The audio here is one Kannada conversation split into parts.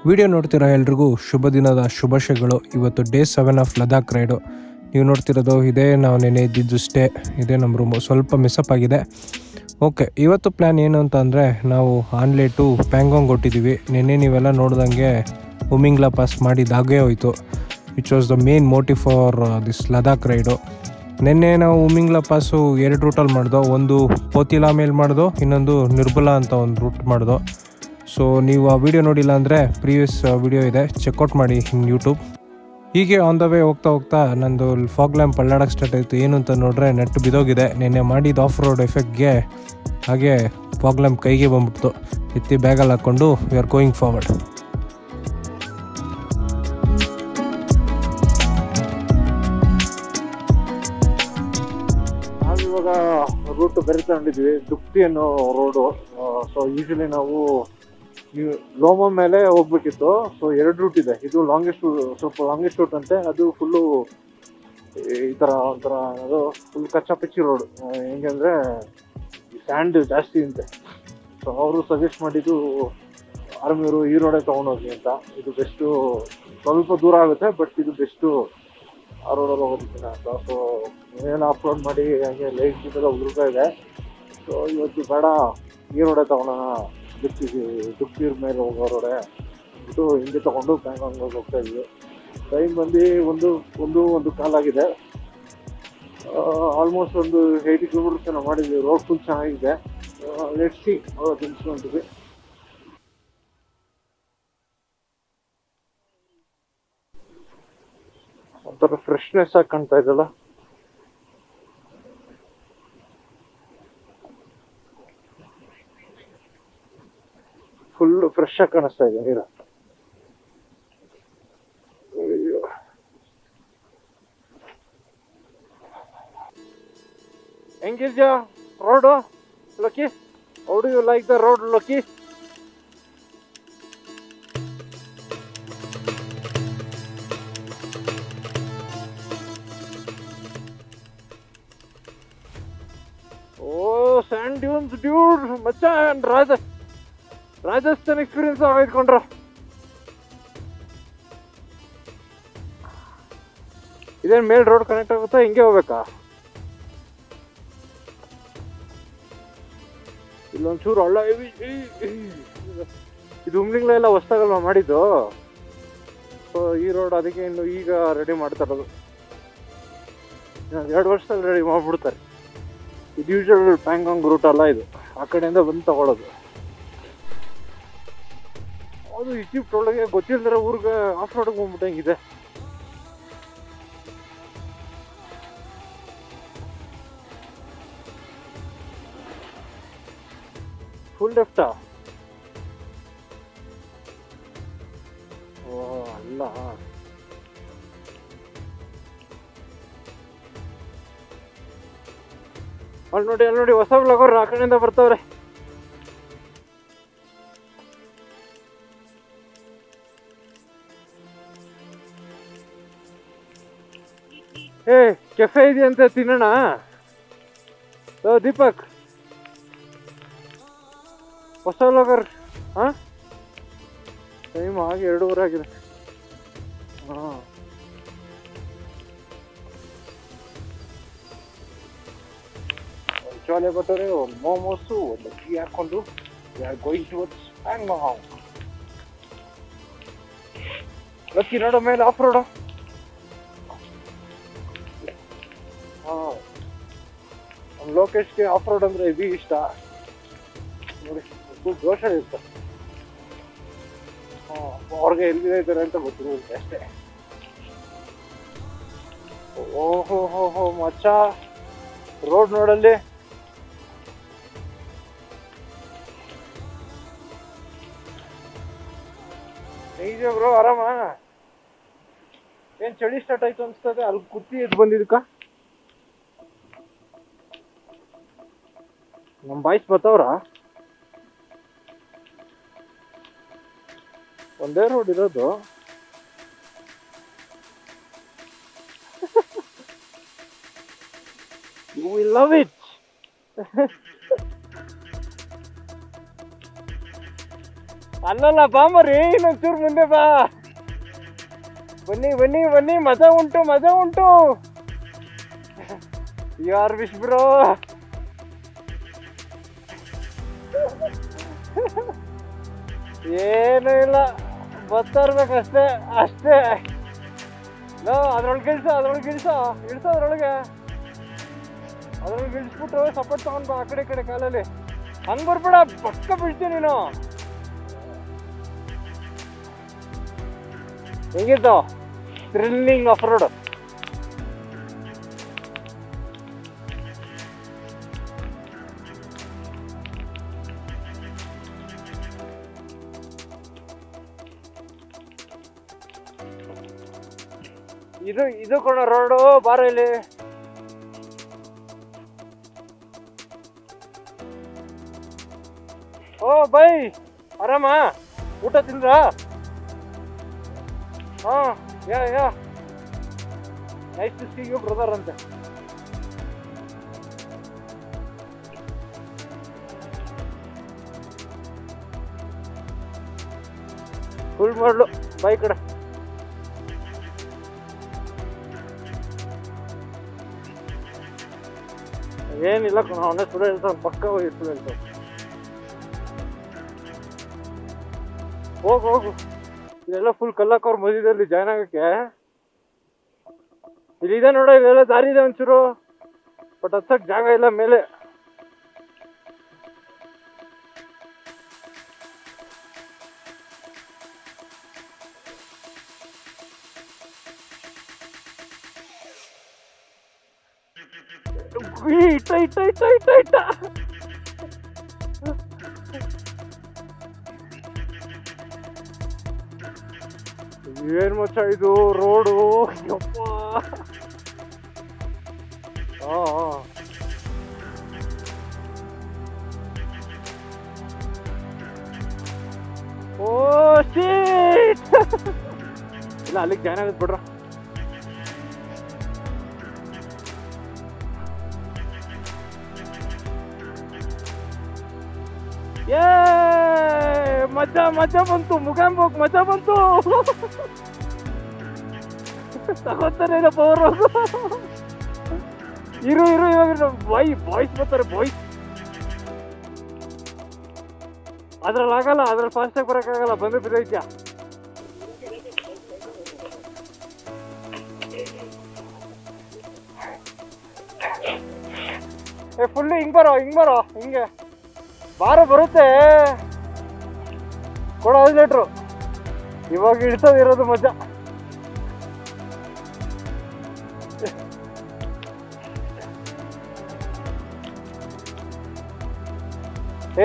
ವಿಡಿಯೋ ನೋಡ್ತಿರೋ ಎಲ್ರಿಗೂ ಶುಭ ದಿನದ ಶುಭಾಶಯಗಳು. ಇವತ್ತು ಡೇ 7 ಆಫ್ ಲದಾಖ್ ರೈಡು. ನೀವು ನೋಡ್ತಿರೋದು ಇದೇ ನಾವು ನೆನೆ ಇದ್ದಿದ್ದು ಸ್ಟೇ, ಇದೇ ನಮ್ಮ ರೂಮು. ಸ್ವಲ್ಪ ಮಿಸ್ಅಪ್ ಆಗಿದೆ. ಓಕೆ, ಇವತ್ತು ಪ್ಲ್ಯಾನ್ ಏನು ಅಂತ ಅಂದರೆ ನಾವು ಆನ್ಲೇ ಟು ಪ್ಯಾಂಗಾಂಗ್ ಹೊಟ್ಟಿದ್ದೀವಿ. ನಿನ್ನೆ ನೀವೆಲ್ಲ ನೋಡ್ದಂಗೆ ಉಮಿಂಗ್ಲಾ ಪಾಸ್ ಮಾಡಿದಾಗೇ ಹೋಯಿತು, which was the main motive for this Ladakh raid. ನಿನ್ನೆ ನಾವು ಉಮಿಂಗ್ಲಾ ಪಾಸು 2 ರೂಟಲ್ಲಿ ಮಾಡ್ದೋ, ಒಂದು ಪೋತಿಲಾ ಮೇಲೆ ಮಾಡ್ದೋ, ಇನ್ನೊಂದು ನಿರ್ಬಲಾ ಅಂತ ಒಂದು ರೂಟ್ ಮಾಡ್ದೋ. ಸೊ ನೀವು ಆ ವಿಡಿಯೋ ನೋಡಿಲ್ಲ ಅಂದರೆ ಪ್ರೀವಿಯಸ್ ವಿಡಿಯೋ ಇದೆ, ಚೆಕ್ಔಟ್ ಮಾಡಿ ಇನ್ ಯೂಟ್ಯೂಬ್. ಹೀಗೆ ಆನ್ ದ ವೇ ಹೋಗ್ತಾ ನಂದು ಫಾಗ್ ಲ್ಯಾಂಪ್ ಅಳ್ಳಾಡಕ್ಕೆ ಸ್ಟಾರ್ಟ್ ಆಯಿತು. ಏನು ಅಂತ ನೋಡ್ರೆ ನೆಟ್ ಬಿದ್ದೋಗಿದೆ. ನಿನ್ನೆ ಮಾಡಿದ ಆಫ್ ರೋಡ್ ಎಫೆಕ್ಟ್ಗೆ ಹಾಗೆ ಫಾಗ್ ಲ್ಯಾಂಪ್ ಕೈಗೆ ಬಂದ್ಬಿಡ್ತು. ಎತ್ತಿ ಬ್ಯಾಗಲ್ಲಿ ಹಾಕ್ಕೊಂಡು ವಿ ಆರ್ ಗೋಯಿಂಗ್ ಫಾರ್ವರ್ಡ್. ನಾವಿವಾಗ ರೂಟ್ ಬೇರೆ ತಗೊಂಡಿದ್ವಿ, ದುಕ್ತಿ ಅನ್ನೋ ರೋಡು. ಸೊ ಯೂಶಲಿ ನಾವು ಲೋಮ ಮೇಲೆ ಹೋಗ್ಬೇಕಿತ್ತು. ಸೊ 2 ರೂಟ್ ಇದೆ. ಇದು ಲಾಂಗೆಸ್ಟ್, ಸ್ವಲ್ಪ ಲಾಂಗೆಸ್ಟ್ ರೂಟ್ ಅಂತೆ. ಅದು ಫುಲ್ಲು ಈ ಥರ ಒಂಥರ ಅದು ಫುಲ್ ಕಚ್ಚಾ ಪಿಚ್ಚಿ ರೋಡ್. ಹೆಂಗಂದರೆ ಸ್ಯಾಂಡ್ ಜಾಸ್ತಿ ಅಂತೆ. ಸೊ ಅವರು ಸಜೆಸ್ಟ್ ಮಾಡಿದ್ದು ಆರ್ಮಿಯವರು ಈ ರೋಡೇ ತೊಗೊಂಡೋಗಿ ಅಂತ. ಇದು ಬೆಸ್ಟು, ಸ್ವಲ್ಪ ದೂರ ಆಗುತ್ತೆ ಬಟ್ ಇದು ಬೆಸ್ಟು ಆ ರೋಡಲ್ಲಿ ಹೋಗೋದಕ್ಕಿಂತ ಅಂತ. ಸೊ ಏನೇನು ಅಪ್ಲೋಡ್ ಮಾಡಿ ಹಂಗೆ ಲೈಟ್ ಇದೆಲ್ಲ ಉದುರ್ತಾ ಇದೆ. ಸೊ ಇವತ್ತು ಬೇಡ, ಈ ರೋಡೇ ತೊಗೊಳೋಣ, ದುಕ್ತಿರ್ ಮೇಲೆ ಹೋಗೋ ರೋಡೆ ಬಿಟ್ಟು ಹಿಂಗೆ ತೊಗೊಂಡು ಪ್ಯಾಂಗಾಂಗ್ ಹೋಗ್ತಾ ಇದ್ವಿ. ಟೈಮ್ ಬಂದು ಒಂದು ಕಾಲಾಗಿದೆ. ಆಲ್ಮೋಸ್ಟ್ ಒಂದು 80 ಕಿಲೋಮೀಟರ್ಸ್ ನಾವು ಮಾಡಿದ್ವಿ. ರೋಡ್ ಫುಲ್ ಚೆನ್ನಾಗಿದೆ. ಲೆಟ್ಸ್ ಸಿ ತಿನ್ಸ್ಕೊಂತೀವಿ. ಒಂಥರ ಫ್ರೆಶ್ನೆಸ್ ಆಗಿ ಕಾಣ್ತಾ ಇದೆಯಲ್ಲ. ಫುಲ್ ಫ್ರೆಶ್ ಆಗಿ ಕಾಣಿಸ್ತಾ ಇದೆ ನೀರು. ಹೆಂಗಿದ್ಯಾ road Lucky? How do you like the road Lucky? Oh sand dunes dude ಮಚ್ಚ. ರಾಜಸ್ಥಾನ್ ಎಕ್ಸ್ಪೀರಿಯನ್ಸ್ ಆಗಿದ್ಕೊಂಡ್ರ. ಇದೇನು ಮೇಲ್ ರೋಡ್ ಕನೆಕ್ಟ್ ಆಗುತ್ತಾ? ಹಿಂಗೆ ಹೋಗ್ಬೇಕಾ? ಇಲ್ಲೊಂಚೂರು ಹಳ್ಳ. ಇದು ಉಮ್ಲಿಂಗ್ಲ ಎಲ್ಲ ಹೊಸ್ದಾಗಲ್ವ ಮಾಡಿದ್ದು. ಸೊ ಈ ರೋಡ್ ಅದಕ್ಕೆ ಇನ್ನು ಈಗ ರೆಡಿ ಮಾಡ್ತಾ ಇರೋದು. 2 ವರ್ಷದಲ್ಲಿ ರೆಡಿ ಮಾಡಿಬಿಡ್ತಾರೆ. ಇದು ಯೂಶುವಲ್ ಪ್ಯಾಂಗಾಂಗ್ ರೂಟ್ ಅಲ್ಲ, ಇದು ಆ ಕಡೆಯಿಂದ ಬಂದು ತಗೊಳ್ಳೋದು. ಅದು ಈಜಿಪ್ಟ್ ಒಳಗೆ ಗೊತ್ತಿಲ್ದಿರೋ ಊರಿಗೆ ಆಫ್ ರೋಡ್ಗೆ ಹೋಗ್ಬಿಟ್ಟಂಗಿದೆ. ಫುಲ್ ಲೆಫ್ಟಾ? ಓ ಅಲ್ಲ, ಅಲ್ಲಿ ನೋಡಿ ಹೊಸ ಬ್ಲಾಗರ್ ಆ ಕಡೆಯಿಂದ ಬರ್ತವ್ರೆ. ಏ ಕೆಫೆ ಇದೆಯಂತೆ, ತಿನ್ನೋಣ. ದೀಪಕ್, ಹೊಸ ಬ್ಲಾಗರ್. ಹಾ, ಟೈಮ್ ಆಗಿ 2:30 ಆಗಿದೆ. ಹಾಂ, ಚೋಲೆ ಬಟ್ಟರೆ, ಒಂದು ಮೋಮೋಸು, ಒಂದು ಟೀ ಹಾಕೊಂಡು ಗೋಯಿಂಗ್ ಟುವರ್ಡ್ಸ್ ಪ್ಯಾಂಗಾಂಗ್. ಲಕ್ಕಿ ನೋಡೋ ಮೇಲೆ ಆಫ್ ರೋಡು. ಹಾಂ, ನಮ್ಮ ಲೋಕೇಶ್ಗೆ ಆಫ್ ರೋಡ್ ಅಂದರೆ ಹೆವಿ ಇಷ್ಟ ನೋಡಿ. ಫುಲ್ ಜೋಶ ಇರುತ್ತೆ. ಅವ್ರಿಗೆ ಎಲ್ಲಿದೆ ಇದ್ದಾರೆ ಅಂತ ಗೊತ್ತಿರುತ್ತೆ ಅಷ್ಟೇ. ಓಹೋ ಹೋ ಹೋ ಮಚ್ಚ, ರೋಡ್ ನೋಡಲ್ಲಿ. ಹೇಗಿದೆ ಬ್ರೋ, ಆರಾಮ? ಏನ್ ಚಳಿ ಸ್ಟಾರ್ಟ್ ಆಯ್ತು ಅನ್ಸ್ತದೆ. ಅಲ್ಲಿ ಕುತ್ತಿ ಎದ್ದು ಬಂದಿದ್ದಕ್ಕ ನಮ್ಮ ಬಾಯ್ಸ್ ಬರ್ತಾವ್ರ. ಒಂದೇ ರೋಡ್ ಇರೋದು. You will love it. ಅಲ್ಲಲ್ಲ ಬಾ ಮರಿ ಇನ್ನೊಂಚೂರು ಮುಂದೆ ಬಾ. ಬನ್ನಿ ಬನ್ನಿ ಬನ್ನಿ, ಮಜಾ ಉಂಟು ಮಜಾ ಉಂಟು. ಯಾರ್ ವಿಶ್ ಬ್ರೋ. ಏನು ಇಲ್ಲ, ಬರ್ತಾ ಇರ್ಬೇಕಷ್ಟೇ ಅಷ್ಟೇ. ಅದ್ರೊಳಗೆ ಇಳಿಸೋ ಅದ್ರೊಳಗೆ ಇಳಿಸ್ಬಿಟ್ಟು ಸಪೋರ್ಟ್ ತಗೊಂಡ್ ಬಾ ಆ ಕಡೆ ಈ ಕಡೆ ಕಾಲಲ್ಲಿ. ಹಂಗ್ ಬರ್ಬೇಡ, ಪಕ್ಕ ಬೀಳ್ತೀನಿ ನೀನು. ಹೆಂಗಿತ್ತು ಥ್ರಿಲ್ಲಿಂಗ್ ಆಫ್ ರೋಡ್? ಇದು ಕೊಡ ರೋಡು, ಬಾರ ಇಲ್ಲಿ. ಓ ಬೈ, ಆರಾಮ? ಊಟ ತಿಂದ್ರ? ಹಾ, yeah nice to see you brother ಅಂತ. ಫುಲ್ ಮಾಡ್ಲು ಬೈ ಕಡೆ. ಏನಿಲ್ಲ, ಅವನೇ ಸುಳ್ಳು ಹೇಳ್ತಾನೆ, ಪಕ್ಕ ಹೋಗಿ ಸುಳ್ಳು ಹೇಳ್ತಾನೆ. ಹೋಗು, ಇದೆಲ್ಲ ಫುಲ್ ಕಲ್ಲಕ್ಕವ್ರ ಮಧ್ಯದಲ್ಲಿ ಜಾಯ್ನ್ ಆಗಕ್ಕೆ. ಇಲ್ಲಿದೆ ನೋಡ, ಇಲ್ಲೆಲ್ಲ ದಾರಿ ಇದೆ ಒಂಚೂರು, ಬಟ್ ಹತ್ತಕ್ ಜಾಗ ಇಲ್ಲ ಮೇಲೆ. ಇಟ್ಟ ಏನ್ ಮಚ್ಚ ಇದು ರೋಡು, ಯಪ್ಪ. ಓ ಶೀಟ್. ಇಲ್ಲ, ಅಲ್ಲಿಗೆ ಜಾಯ್ನ್ ಆಗುತ್ತೆ ಬಿಡ್ರ. ಏ ಮಜಾ ಬಂತು, ಮುಗಾಂಬೋಗ್ ಮಜಾ ಬಂತು. ತಗೋತಾನೆ ಪವರ್. ಇರು ಇವಾಗ ಬಾಯ್ಸ್ ಬರ್ತಾರೆ, ಬಾಯ್ಸ್. ಅದ್ರಲ್ಲಿ ಆಗಲ್ಲ, ಅದ್ರಲ್ಲಿ ಫಾಸ್ಟ್ ಆಗಿ ಬರೋಕ್ಕಾಗಲ್ಲ, ಬಂದು ಬಿದ್ದೈತ್ಯಾ. ಫುಲ್ ಹಿಂಗ್ ಬರೋ ಹಿಂಗೆ ಬರುತ್ತೆ. ಕೊಡ 5 ಲೀಟ್ರು. ಇವಾಗ ಇಳಿಸೋದಿರೋದು ಮಜಾ.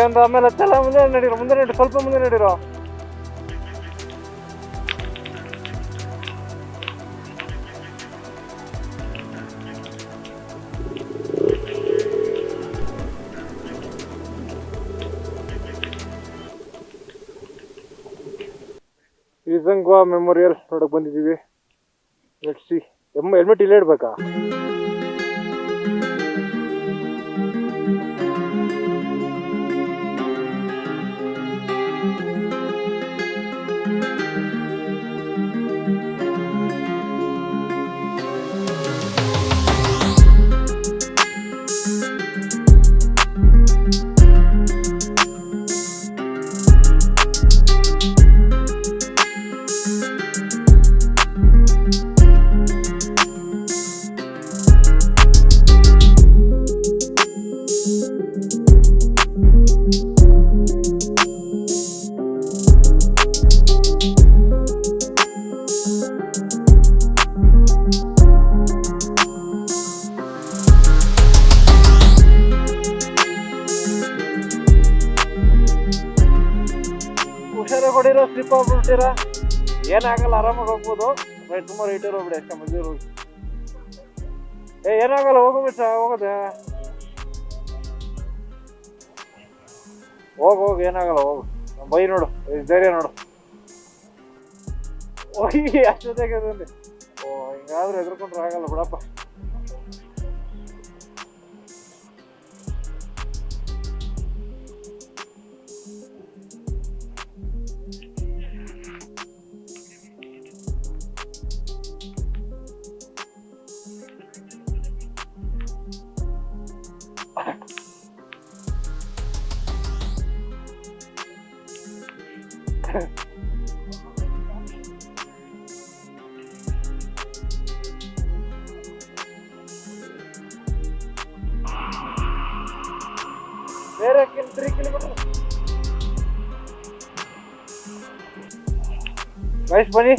ಒಂದು ಆಮೇಲೆ ಹತ್ತೆಲ್ಲ ಮುಂದೆ ನಡೀರೋ, ಸ್ವಲ್ಪ ಮುಂದೆ ನಡೀರೋ. ಈಸಂಗ್ವಾ ಮೆಮೋರಿಯಲ್ ನೋಡಕ್ ಬಂದಿದ್ದೀವಿ. Let's see. ಹೆಲ್ಮೆಟ್ ಇಲ್ಲೇ ಇಡ್ಬೇಕಾ? ಹೊಡಿರೋ, ಸ್ಲಿಪ್ ಆಗ್ಬಿಡ್ತೀರಾ, ಏನಾಗಲ್ಲ, ಆರಾಮಾಗಿ ಹೋಗ್ಬೋದು. ತುಂಬ ರೈಟ್ ಹೋಗ್ಬಿಡಿ ಅಷ್ಟೇ, ಮಧ್ಯೆ ಹೋಗಿ. ಏನಾಗಲ್ಲ, ಹೋಗೋದೆ. ಹೋಗು, ಏನಾಗಲ್ಲ, ಹೋಗು. ಬೈ ನೋಡು, ಧೈರ್ಯ ನೋಡು. ಹೋಗಿ ಅಷ್ಟೊತ್ತಾಗೆ. ಹಿಂಗಾದ್ರೆ ಎದ್ರುಕೊಂಡ್ರೆ ಆಗಲ್ಲ ಬಿಡಪ್ಪ. ಬೇರೆ 3 ಕಿಲೋಮೀಟರ್ ಗೈಸ್ ಬನ್ನಿ